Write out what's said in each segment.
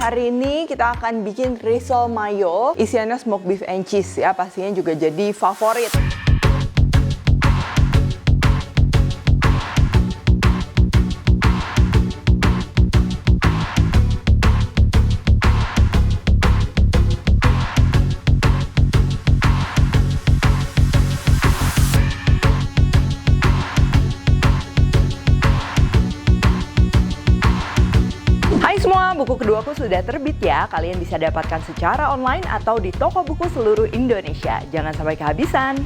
hari ini kita akan bikin risol mayo, isiannya smoked beef and cheese ya, pastinya juga jadi favorit. Buku keduaku sudah terbit ya, kalian bisa dapatkan secara online atau di toko buku seluruh Indonesia. Jangan sampai kehabisan.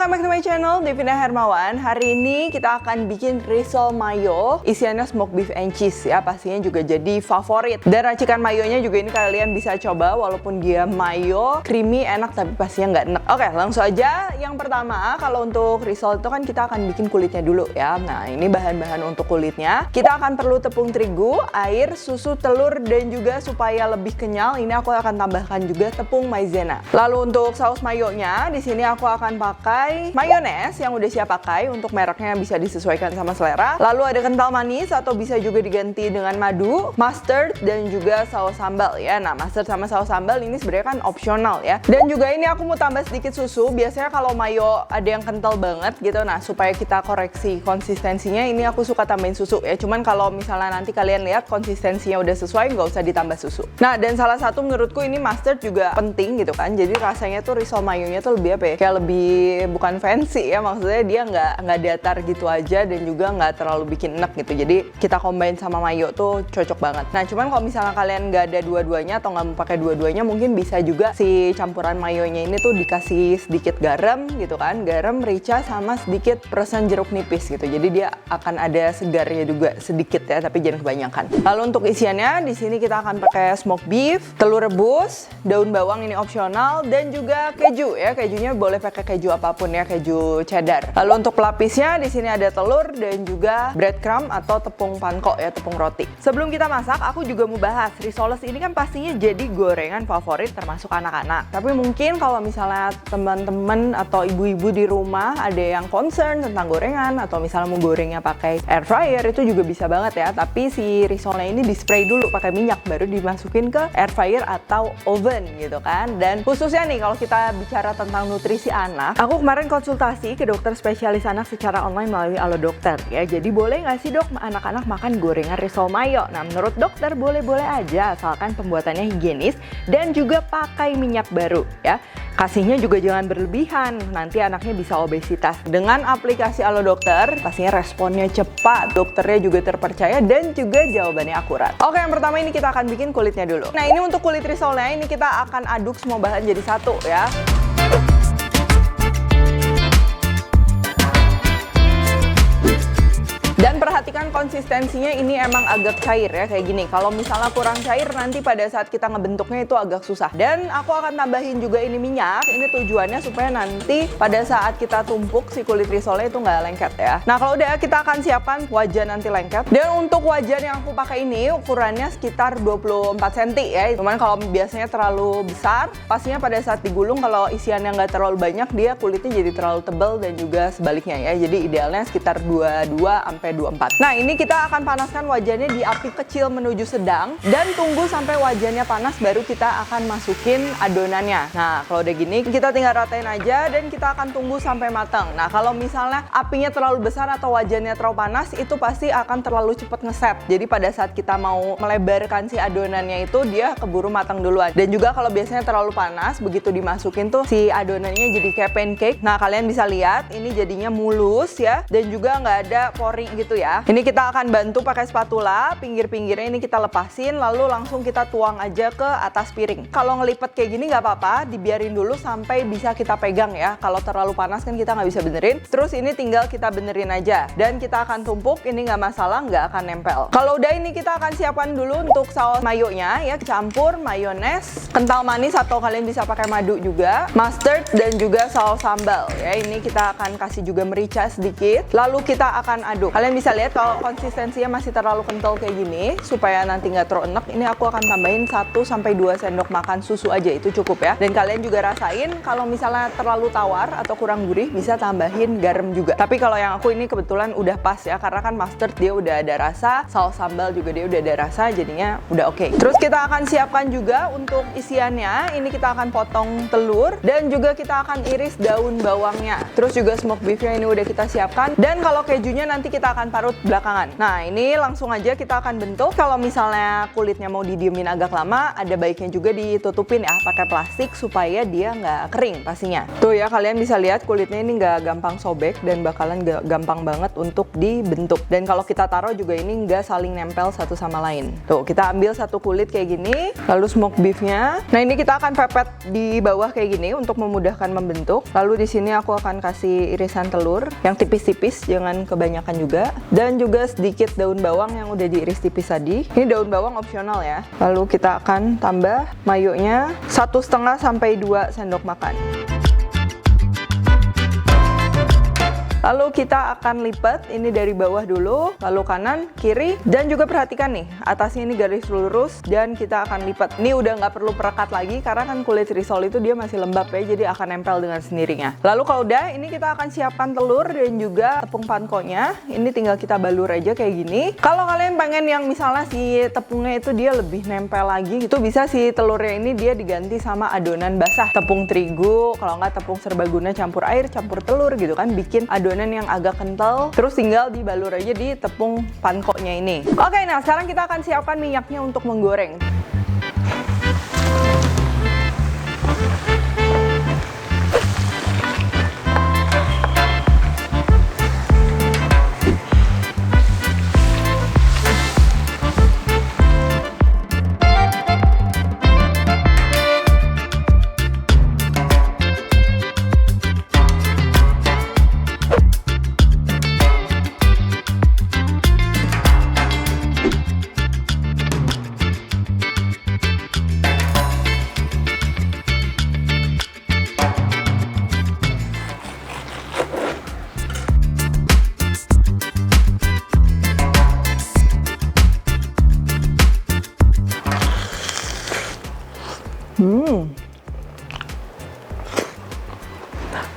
Welcome back to my channel, Devina Hermawan. Hari ini kita akan bikin risol mayo, isiannya smoked beef and cheese ya, pastinya juga jadi favorit. Dan racikan mayonya juga ini kalian bisa coba, walaupun dia mayo, creamy, enak, tapi pastinya nggak enak. Oke, langsung aja. Yang pertama, kalau untuk risol itu kan kita akan bikin kulitnya dulu ya. Nah, ini bahan-bahan untuk kulitnya. Kita akan perlu tepung terigu, air, susu, telur, dan juga supaya lebih kenyal, ini aku akan tambahkan juga tepung maizena. Lalu untuk saus mayonya, di sini aku akan pakai mayones yang udah siap pakai, untuk mereknya bisa disesuaikan sama selera. Lalu ada kental manis atau bisa juga diganti dengan madu, mustard, dan juga saus sambal ya. Nah, mustard sama saus sambal ini sebenarnya kan opsional ya. Dan juga ini aku mau tambah sedikit susu. Biasanya kalau mayo ada yang kental banget gitu. Nah, supaya kita koreksi konsistensinya, ini aku suka tambahin susu ya. Cuman kalau misalnya nanti kalian lihat konsistensinya udah sesuai, nggak usah ditambah susu. Nah, dan salah satu menurutku ini mustard juga penting gitu kan. Jadi rasanya tuh risol mayonya tuh lebih apa ya? Kayak lebih bukan fancy ya, maksudnya dia nggak datar gitu aja, dan juga nggak terlalu bikin enak gitu. Jadi kita combine sama mayo tuh cocok banget. Nah, cuman kalau misalnya kalian nggak ada dua-duanya atau nggak mau pakai dua-duanya, mungkin bisa juga si campuran mayonya ini tuh dikasih sedikit garam gitu kan, garam, merica, sama sedikit perasan jeruk nipis gitu. Jadi dia akan ada segarnya juga sedikit ya, tapi jangan kebanyakan. Lalu untuk isiannya di sini kita akan pakai smoked beef, telur rebus, daun bawang ini opsional, dan juga keju ya. Kejunya boleh pakai keju apapun ya, keju cheddar. Lalu untuk pelapisnya di sini ada telur dan juga breadcrumb atau tepung panko ya, tepung roti. Sebelum kita masak, aku juga mau bahas risoles ini kan pastinya jadi gorengan favorit termasuk anak-anak. Tapi mungkin kalau misalnya teman-teman atau ibu-ibu di rumah ada yang concern tentang gorengan, atau misalnya mau gorengnya pakai air fryer, itu juga bisa banget ya. Tapi si risolnya ini di spray dulu pakai minyak, baru dimasukin ke air fryer atau oven gitu kan. Dan khususnya nih kalau kita bicara tentang nutrisi anak, aku kemarin konsultasi ke dokter spesialis anak secara online melalui Alo Dokter ya. Jadi boleh nggak sih dok anak-anak makan gorengan risol mayo? Nah, menurut dokter boleh-boleh aja, asalkan pembuatannya higienis dan juga pakai minyak baru ya. Kasihnya juga jangan berlebihan, nanti anaknya bisa obesitas. Dengan aplikasi Alo Dokter, pastinya responnya cepat, dokternya juga terpercaya, dan juga jawabannya akurat. Oke, yang pertama ini kita akan bikin kulitnya dulu. Nah, ini untuk kulit risolnya, ini kita akan aduk semua bahan jadi satu ya. Dan perhatikan konsistensinya, ini emang agak cair ya, kayak gini. Kalau misalnya kurang cair, nanti pada saat kita ngebentuknya itu agak susah. Dan aku akan tambahin juga ini minyak. Ini tujuannya supaya nanti pada saat kita tumpuk si kulit risolnya itu nggak lengket ya. Nah, kalau udah, kita akan siapkan wajan anti lengket. Dan untuk wajan yang aku pakai ini ukurannya sekitar 24 cm ya. Cuman kalau biasanya terlalu besar, pastinya pada saat digulung kalau isiannya nggak terlalu banyak, dia kulitnya jadi terlalu tebal, dan juga sebaliknya ya. Jadi idealnya sekitar 22-24. Nah, ini kita akan panaskan wajannya di api kecil menuju sedang, dan tunggu sampai wajannya panas baru kita akan masukin adonannya. Nah, kalau udah gini kita tinggal ratain aja, dan kita akan tunggu sampai matang. Nah, kalau misalnya apinya terlalu besar atau wajannya terlalu panas, itu pasti akan terlalu cepat ngeset. Jadi pada saat kita mau melebarkan si adonannya itu, dia keburu matang duluan. Dan juga kalau biasanya terlalu panas, begitu dimasukin tuh si adonannya jadi kayak pancake. Nah, kalian bisa lihat ini jadinya mulus ya, dan juga nggak ada pori gitu ya. Ini kita akan bantu pakai spatula, pinggir-pinggirnya ini kita lepasin, lalu langsung kita tuang aja ke atas piring. Kalau ngelipet kayak gini nggak apa-apa, dibiarin dulu sampai bisa kita pegang ya. Kalau terlalu panas kan kita nggak bisa benerin. Terus ini tinggal kita benerin aja, dan kita akan tumpuk, ini nggak masalah, nggak akan nempel. Kalau udah, ini kita akan siapkan dulu untuk saus mayonya ya. Campur mayones, kental manis atau kalian bisa pakai madu juga, mustard, dan juga saus sambal ya. Ini kita akan kasih juga merica sedikit, lalu kita akan aduk. Kalian bisa lihat kalau konsistensinya masih terlalu kental kayak gini, supaya nanti nggak terlalu enak, ini aku akan tambahin 1-2 sendok makan susu aja, itu cukup ya. Dan kalian juga rasain kalau misalnya terlalu tawar atau kurang gurih, bisa tambahin garam juga. Tapi kalau yang aku ini kebetulan udah pas ya, karena kan mustard dia udah ada rasa, saus sambal juga dia udah ada rasa, jadinya udah oke. Terus kita akan siapkan juga untuk isiannya, ini kita akan potong telur, dan juga kita akan iris daun bawangnya. Terus juga smoked beefnya ini udah kita siapkan, dan kalau kejunya nanti kita akan parut belakangan. Nah, ini langsung aja kita akan bentuk. Kalau misalnya kulitnya mau didiemin agak lama, ada baiknya juga ditutupin ya, pakai plastik supaya dia nggak kering pastinya. Tuh ya, kalian bisa lihat kulitnya ini nggak gampang sobek dan bakalan gampang banget untuk dibentuk. Dan kalau kita taruh juga ini nggak saling nempel satu sama lain. Tuh, kita ambil satu kulit kayak gini, lalu smoked beefnya. Nah, ini kita akan pepet di bawah kayak gini untuk memudahkan membentuk. Lalu di sini aku akan kasih irisan telur yang tipis-tipis, jangan kebanyakan juga. Dan juga sedikit daun bawang yang udah diiris tipis tadi. Ini daun bawang opsional ya. Lalu kita akan tambah mayonya 1,5-2 sendok makan. Lalu kita akan lipat ini dari bawah dulu, lalu kanan, kiri, dan juga perhatikan nih, atasnya ini garis lurus dan kita akan lipat. Ini udah nggak perlu perekat lagi karena kan kulit risol itu dia masih lembab ya, jadi akan nempel dengan sendirinya. Lalu kalau udah, ini kita akan siapkan telur dan juga tepung pankonya. Ini tinggal kita balur aja kayak gini. Kalau kalian pengen yang misalnya si tepungnya itu dia lebih nempel lagi, itu bisa si telurnya ini dia diganti sama adonan basah, tepung terigu, kalau nggak tepung serbaguna campur air, campur telur gitu kan, bikin adonan yang agak kental, terus tinggal dibalur aja di tepung pankoknya ini. Oke, nah sekarang kita akan siapkan minyaknya untuk menggoreng.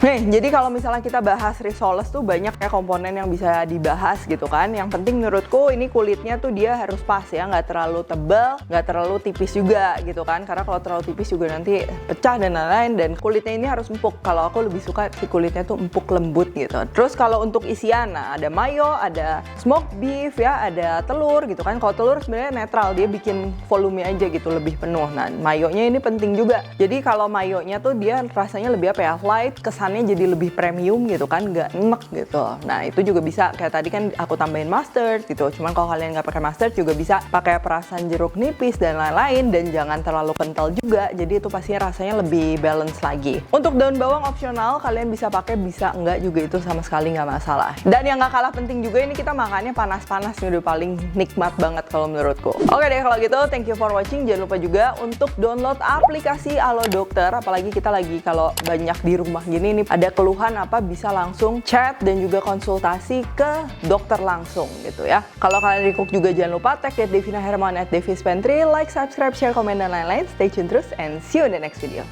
Nih, jadi kalau misalnya kita bahas risoles tuh banyak ya komponen yang bisa dibahas gitu kan. Yang penting menurutku ini kulitnya tuh dia harus pas ya, nggak terlalu tebal, nggak terlalu tipis juga gitu kan. Karena kalau terlalu tipis juga nanti pecah dan lain-lain. Dan kulitnya ini harus empuk. Kalau aku lebih suka si kulitnya tuh empuk lembut gitu. Terus kalau untuk isian, nah ada mayo, ada smoked beef ya, ada telur gitu kan. Kalau telur sebenarnya netral, dia bikin volume aja gitu lebih penuh. Nah, mayonya ini penting juga. Jadi kalau mayonya tuh dia rasanya lebih apa ya, light, kesannya jadi lebih premium gitu kan, nggak enek gitu. Nah, itu juga bisa kayak tadi kan aku tambahin mustard gitu. Cuman kalau kalian nggak pakai mustard juga bisa pakai perasan jeruk nipis dan lain-lain, dan jangan terlalu kental juga. Jadi itu pastinya rasanya lebih balance lagi. Untuk daun bawang opsional, kalian bisa pakai, bisa enggak juga, itu sama sekali nggak masalah. Dan yang nggak kalah penting juga, ini kita makannya panas-panas, ini udah paling nikmat banget kalau menurutku. Oke deh kalau gitu, thank you for watching. Jangan lupa juga untuk download aplikasi Halo Dokter, apalagi kita lagi kalau banyak di rumah gini, ini ada keluhan apa bisa langsung chat dan juga konsultasi ke dokter langsung gitu ya. Kalau kalian recook juga jangan lupa tag Devina Hermawan @devispantry, like, subscribe, share, komen dan lain-lain. Stay tune terus and see you in the next video.